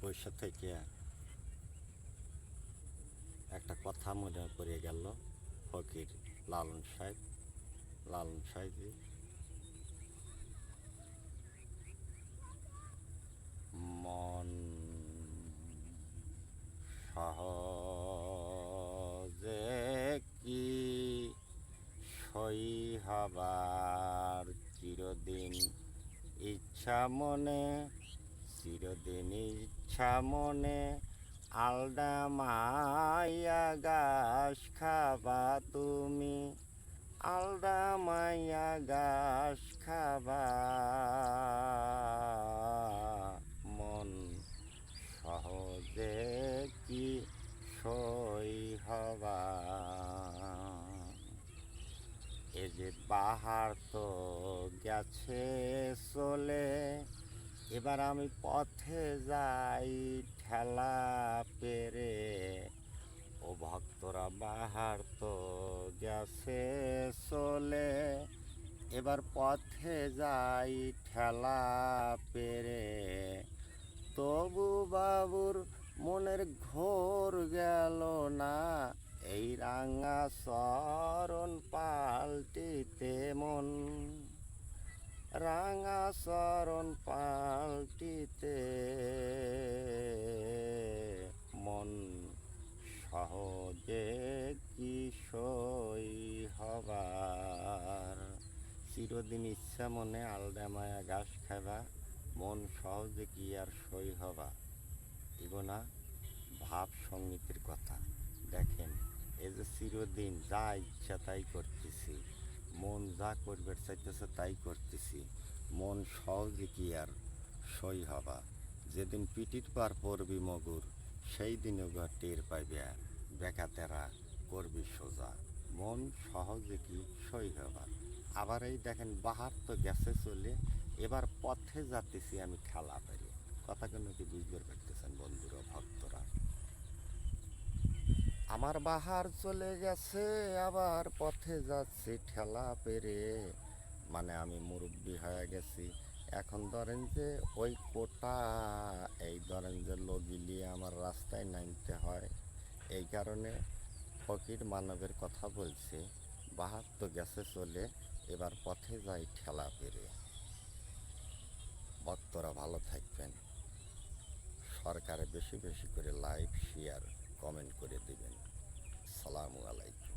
বসে থেকে একটা কথা মনে পড়ে গেল ফকির লালন সাহেব মন সহজে কি সই হবার চিরদিন ইচ্ছা মনে আলডা মাইয়া ঘাস খাবা তুমি আলডা মাইয়া ঘাস খাবা মন সহজে কি সই হবা এ যে বাহার তো গেছে চলে এবার আমি পথে যাই ঠেলা পেরে ও ভক্তরা বাহার তো গেছে চলে এবার পথে যাই ঠেলা পেরে তবু বাবুর মনের ঘোর গেল না এই রাঙা চরণ পাল্টিতে মন রাঙা চরণ পাল্টিতে মন সহজে কি সই হবার চিরদিন ইচ্ছা মনে আলডা মায়া ঘাস খাবা মন সহজে কি আর সই হবা এগো না ভাব সঙ্গীতের কথা দেখেন এই যে চিরদিন যা ইচ্ছা তাই করতেছি মন যা করবে চাইতেছে তাই করতেছি মন সহজে কি আর সই হবা যেদিন পিটির পার পড়বি মগুর সেই দিনও টের পাইবে বেকাতেরা করবি সোজা মন সহজে কি সই হবা আবার এই দেখেন বাহার তো গেছে চলে এবার পথে যাতেছি আমি ঠেলা পেরে কথা কিন্তু কি বুঝতে পারতেছেন বন্ধুরা ভক্তরা আমার বাহার চলে গেছে আবার পথে যাচ্ছি ঠেলা পেরে মানে আমি মুরব্বি হয়ে গেছি এখন ধরেন যে ওই কোটা এই ধরেন যে লগিলিয়ে আমার রাস্তায় নামতে হয় এই কারণে ফকির মানবের কথা বলছে বাহার তো গেছে চলে এবার পথে যাই ঠেলা পেরে ভক্তরা ভালো থাকবেন সরকারে বেশি বেশি করে লাইক শেয়ার কমেন্ট করে দিবেন আসসালামু আলাইকুম।